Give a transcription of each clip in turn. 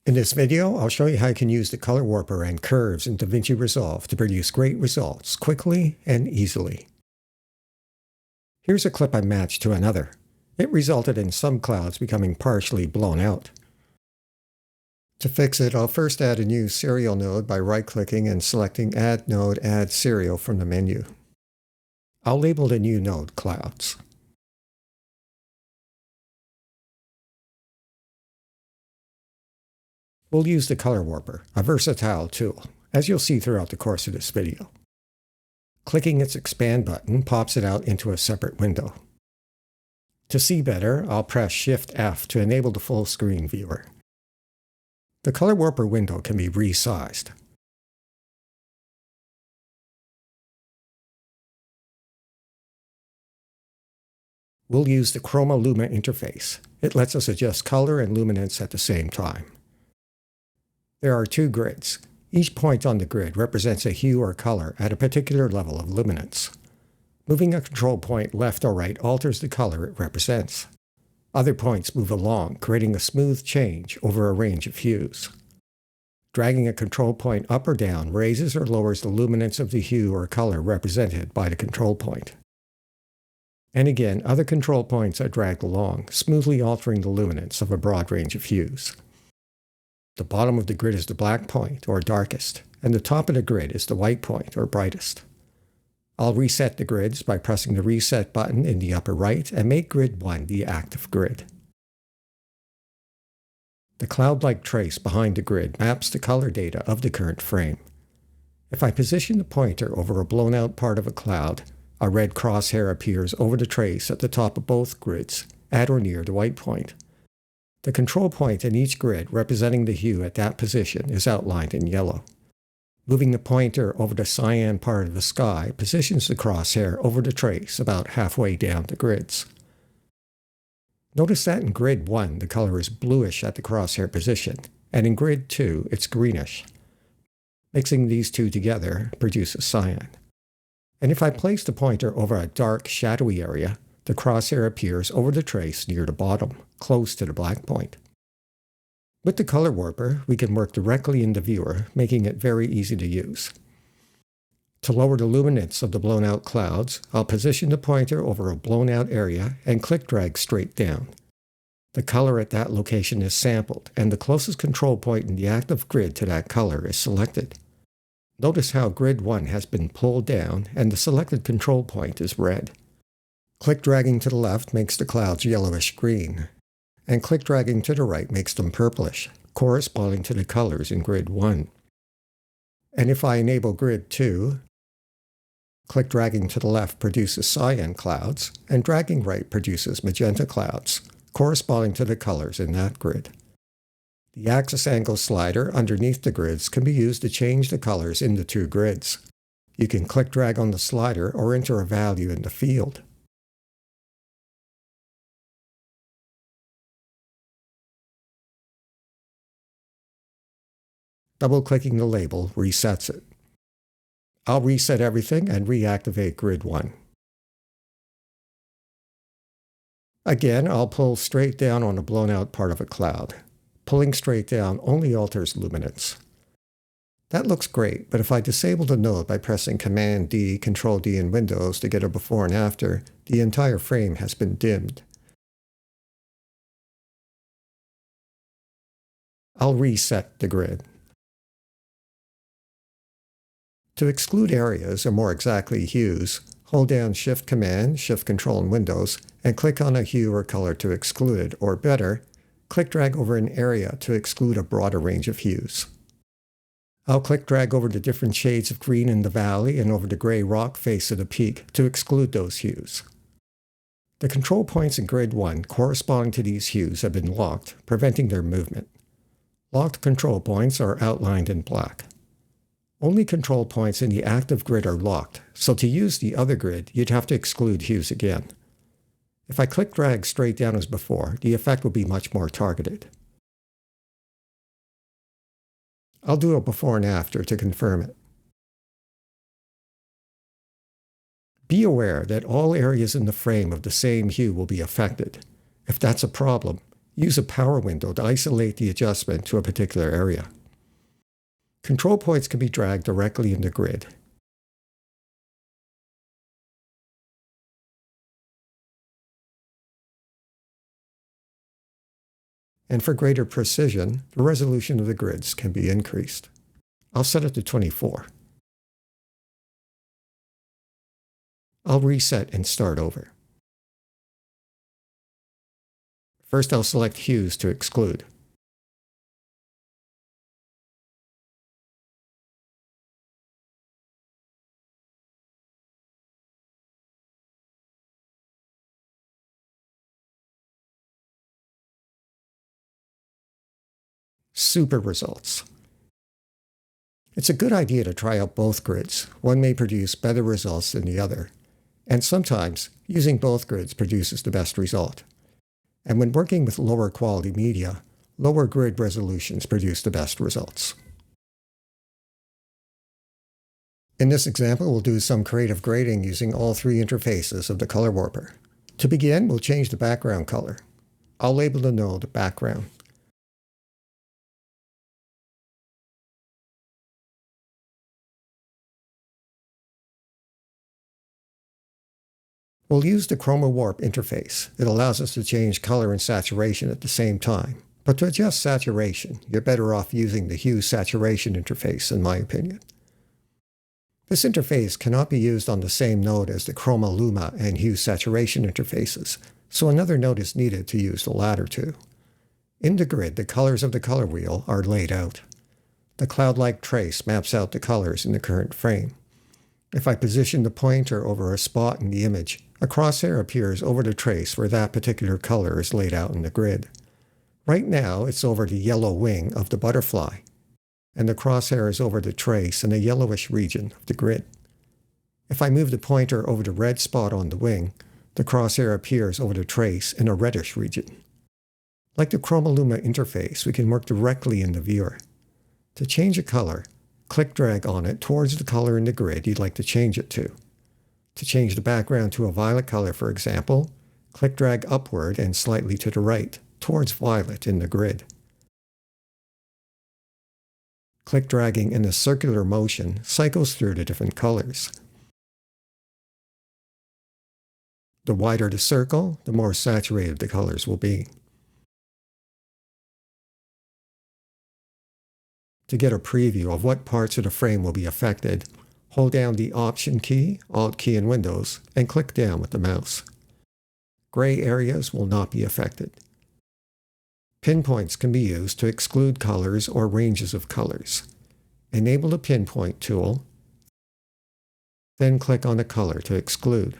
In this video, I'll show you how you can use the color warper and curves in DaVinci Resolve to produce great results quickly and easily. Here's a clip I matched to another. It resulted in some clouds becoming partially blown out. To fix it, I'll first add a new serial node by right-clicking and selecting Add Node, Add Serial from the menu. I'll label the new node Clouds. We'll use the color warper, a versatile tool, as you'll see throughout the course of this video. Clicking its Expand button pops it out into a separate window. To see better, I'll press Shift-F to enable the full screen viewer. The color warper window can be resized. We'll use the Chroma-Luma Interface. It lets us adjust color and luminance at the same time. There are two grids. Each point on the grid represents a hue or color at a particular level of luminance. Moving a control point left or right alters the color it represents. Other points move along, creating a smooth change over a range of hues. Dragging a control point up or down raises or lowers the luminance of the hue or color represented by the control point. And again, other control points are dragged along, smoothly altering the luminance of a broad range of hues. The bottom of the grid is the black point, or darkest, and the top of the grid is the white point, or brightest. I'll reset the grids by pressing the Reset button in the upper right and make Grid 1 the active grid. The cloud-like trace behind the grid maps the color data of the current frame. If I position the pointer over a blown-out part of a cloud, a red crosshair appears over the trace at the top of both grids, at or near the white point. The control point in each grid representing the hue at that position is outlined in yellow. Moving the pointer over the cyan part of the sky positions the crosshair over the trace about halfway down the grids. Notice that in Grid 1 the color is bluish at the crosshair position, and in Grid 2 it's greenish. Mixing these two together produces cyan. And if I place the pointer over a dark, shadowy area, the crosshair appears over the trace near the bottom, close to the black point. With the color warper, we can work directly in the viewer, making it very easy to use. To lower the luminance of the blown-out clouds, I'll position the pointer over a blown-out area and click-drag straight down. The color at that location is sampled, and the closest control point in the active grid to that color is selected. Notice how Grid 1 has been pulled down, and the selected control point is red. Click-dragging to the left makes the clouds yellowish-green, and click-dragging to the right makes them purplish, corresponding to the colors in Grid 1. And if I enable Grid 2, click-dragging to the left produces cyan clouds, and dragging right produces magenta clouds, corresponding to the colors in that grid. The axis angle slider underneath the grids can be used to change the colors in the two grids. You can click-drag on the slider or enter a value in the field. Double-clicking the label resets it. I'll reset everything and reactivate Grid 1. Again, I'll pull straight down on a blown-out part of a cloud. Pulling straight down only alters luminance. That looks great, but if I disable the node by pressing Command-D, Control-D in Windows to get a before and after, the entire frame has been dimmed. I'll reset the grid. To exclude areas, or more exactly hues, hold down Shift-Command, Shift-Control in Windows, and click on a hue or color to exclude it, or better, click-drag over an area to exclude a broader range of hues. I'll click-drag over the different shades of green in the valley and over the gray rock face of the peak to exclude those hues. The control points in Grid 1 corresponding to these hues have been locked, preventing their movement. Locked control points are outlined in black. Only control points in the active grid are locked, so to use the other grid, you'd have to exclude hues again. If I click-drag straight down as before, the effect will be much more targeted. I'll do a before and after to confirm it. Be aware that all areas in the frame of the same hue will be affected. If that's a problem, use a power window to isolate the adjustment to a particular area. Control points can be dragged directly in the grid. And for greater precision, the resolution of the grids can be increased. I'll set it to 24. I'll reset and start over. First, I'll select Hues to exclude. Super results. It's a good idea to try out both grids. One may produce better results than the other, and sometimes using both grids produces the best result. And when working with lower quality media, lower grid resolutions produce the best results. In this example, we'll do some creative grading using all three interfaces of the color warper. To begin, we'll change the background color. I'll label the node background. We'll use the Chroma Warp interface. It allows us to change color and saturation at the same time. But to adjust saturation, you're better off using the Hue-Saturation interface, in my opinion. This interface cannot be used on the same node as the Chroma-Luma and Hue-Saturation interfaces, so another node is needed to use the latter two. In the grid, the colors of the color wheel are laid out. The cloud-like trace maps out the colors in the current frame. If I position the pointer over a spot in the image, a crosshair appears over the trace where that particular color is laid out in the grid. Right now, it's over the yellow wing of the butterfly, and the crosshair is over the trace in a yellowish region of the grid. If I move the pointer over the red spot on the wing, the crosshair appears over the trace in a reddish region. Like the Chroma-Luma interface, we can work directly in the viewer. To change a color, click-drag on it towards the color in the grid you'd like to change it to. To change the background to a violet color, for example, click-drag upward and slightly to the right, towards violet in the grid. Click-dragging in a circular motion cycles through the different colors. The wider the circle, the more saturated the colors will be. To get a preview of what parts of the frame will be affected, hold down the Option key, Alt key in Windows, and click down with the mouse. Gray areas will not be affected. Pinpoints can be used to exclude colors or ranges of colors. Enable the Pinpoint tool, then click on the color to exclude.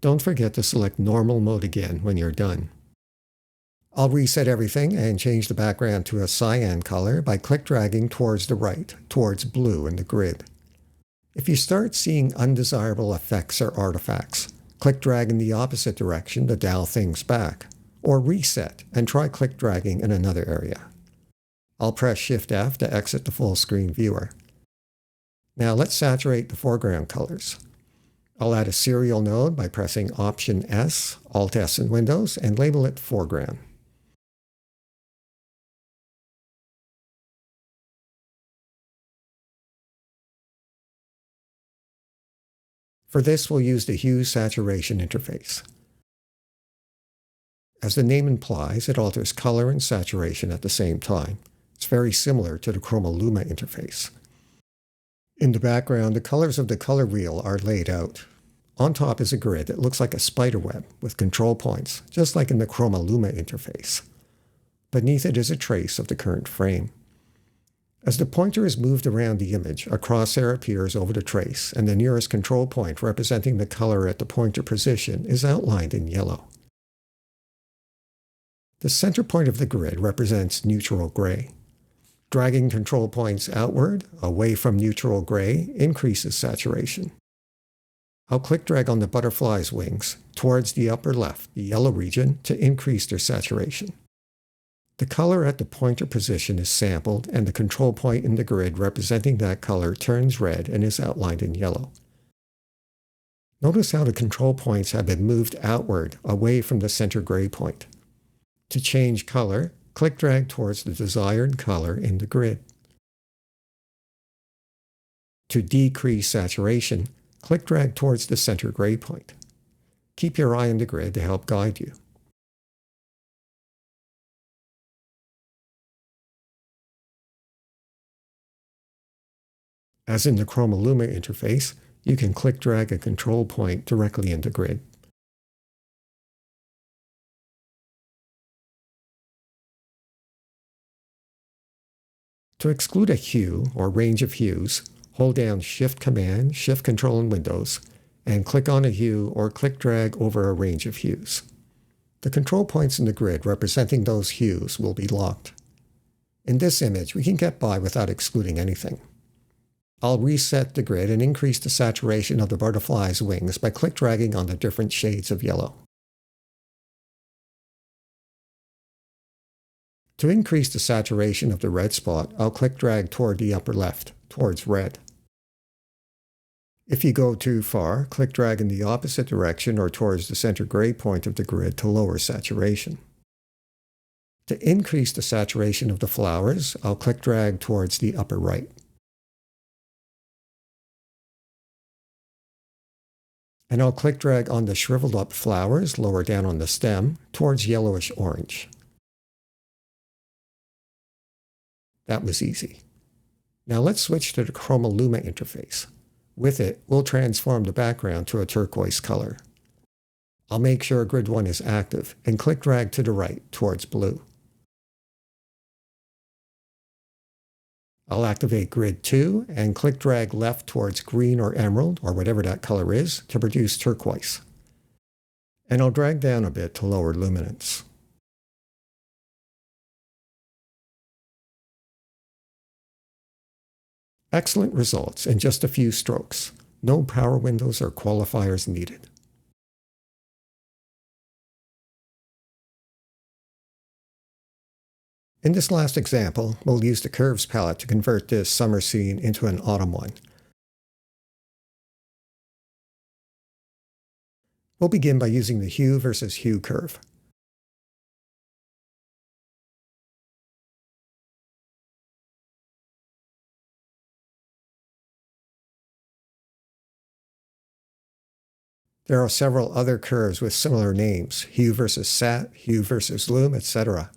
Don't forget to select Normal Mode again when you're done. I'll reset everything and change the background to a cyan color by click-dragging towards the right, towards blue in the grid. If you start seeing undesirable effects or artifacts, click-drag in the opposite direction to dial things back, or reset and try click-dragging in another area. I'll press Shift-F to exit the full-screen viewer. Now let's saturate the foreground colors. I'll add a serial node by pressing Option-S, Alt-S in Windows, and label it Foreground. For this, we'll use the Hue-Saturation interface. As the name implies, it alters color and saturation at the same time. It's very similar to the Chroma-Luma interface. In the background, the colors of the color wheel are laid out. On top is a grid that looks like a spider web with control points, just like in the Chroma-Luma interface. Beneath it is a trace of the current frame. As the pointer is moved around the image, a crosshair appears over the trace, and the nearest control point representing the color at the pointer position is outlined in yellow. The center point of the grid represents neutral gray. Dragging control points outward, away from neutral gray, increases saturation. I'll click-drag on the butterfly's wings towards the upper left, the yellow region, to increase their saturation. The color at the pointer position is sampled, and the control point in the grid representing that color turns red and is outlined in yellow. Notice how the control points have been moved outward, away from the center gray point. To change color, click-drag towards the desired color in the grid. To decrease saturation, click-drag towards the center gray point. Keep your eye on the grid to help guide you. As in the Chroma-Luma interface, you can click-drag a control point directly in the grid. To exclude a hue or range of hues, hold down Shift-Command, Shift-Control in Windows, and click on a hue or click-drag over a range of hues. The control points in the grid representing those hues will be locked. In this image, we can get by without excluding anything. I'll reset the grid and increase the saturation of the butterfly's wings by click-dragging on the different shades of yellow. To increase the saturation of the red spot, I'll click-drag toward the upper left, towards red. If you go too far, click-drag in the opposite direction or towards the center gray point of the grid to lower saturation. To increase the saturation of the flowers, I'll click-drag towards the upper right. And I'll click-drag on the shriveled up flowers lower down on the stem towards yellowish orange. That was easy. Now let's switch to the Chroma-Luma interface. With it, we'll transform the background to a turquoise color. I'll make sure Grid 1 is active and click-drag to the right towards blue. I'll activate Grid 2 and click-drag left towards green or emerald, or whatever that color is, to produce turquoise. And I'll drag down a bit to lower luminance. Excellent results in just a few strokes. No power windows or qualifiers needed. In this last example, we'll use the Curves palette to convert this summer scene into an autumn one. We'll begin by using the Hue versus Hue curve. There are several other curves with similar names, Hue versus Sat, Hue versus Lum, etc.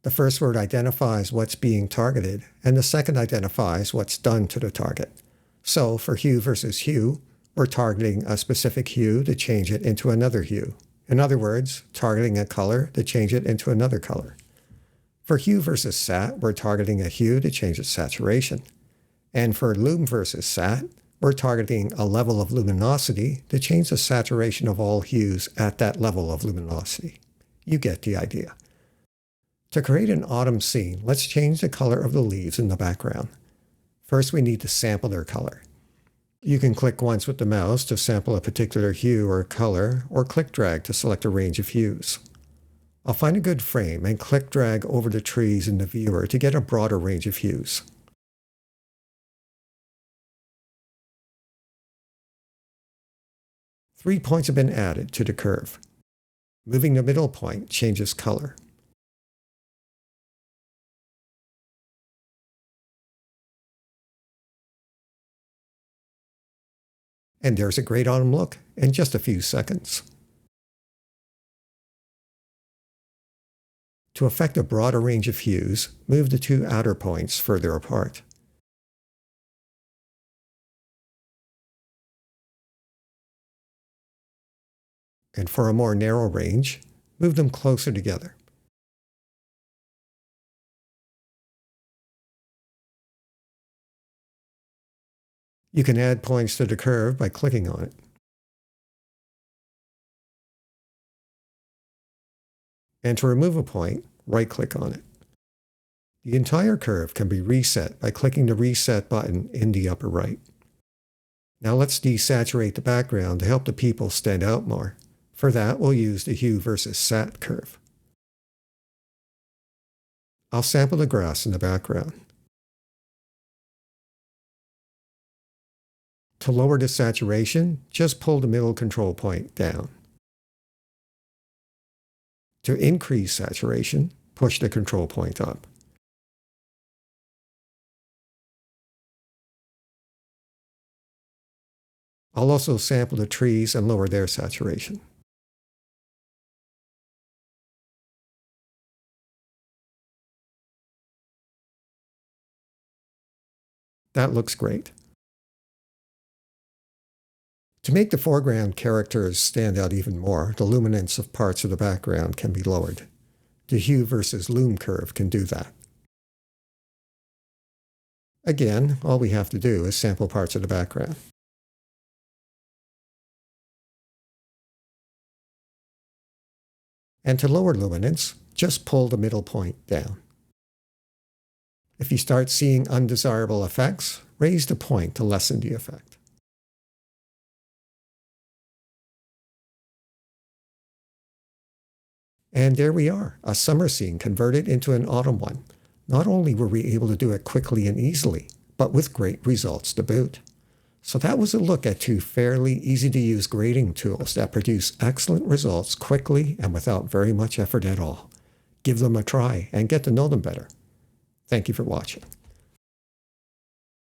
The first word identifies what's being targeted, and the second identifies what's done to the target. So for Hue versus Hue, we're targeting a specific hue to change it into another hue. In other words, targeting a color to change it into another color. For Hue versus Sat, we're targeting a hue to change its saturation. And for Lum versus Sat, we're targeting a level of luminosity to change the saturation of all hues at that level of luminosity. You get the idea. To create an autumn scene, let's change the color of the leaves in the background. First, we need to sample their color. You can click once with the mouse to sample a particular hue or color, or click-drag to select a range of hues. I'll find a good frame and click-drag over the trees in the viewer to get a broader range of hues. Three points have been added to the curve. Moving the middle point changes color. And there's a great autumn look in just a few seconds. To affect a broader range of hues, move the two outer points further apart. And for a more narrow range, move them closer together. You can add points to the curve by clicking on it. And to remove a point, right-click on it. The entire curve can be reset by clicking the Reset button in the upper right. Now let's desaturate the background to help the people stand out more. For that, we'll use the Hue versus Sat curve. I'll sample the grass in the background. To lower the saturation, just pull the middle control point down. To increase saturation, push the control point up. I'll also sample the trees and lower their saturation. That looks great. To make the foreground characters stand out even more, the luminance of parts of the background can be lowered. The Hue versus Lum Curve can do that. Again, all we have to do is sample parts of the background. And to lower luminance, just pull the middle point down. If you start seeing undesirable effects, raise the point to lessen the effect. And there we are, a summer scene converted into an autumn one. Not only were we able to do it quickly and easily, but with great results to boot. So that was a look at two fairly easy-to-use grading tools that produce excellent results quickly and without very much effort at all. Give them a try and get to know them better. Thank you for watching.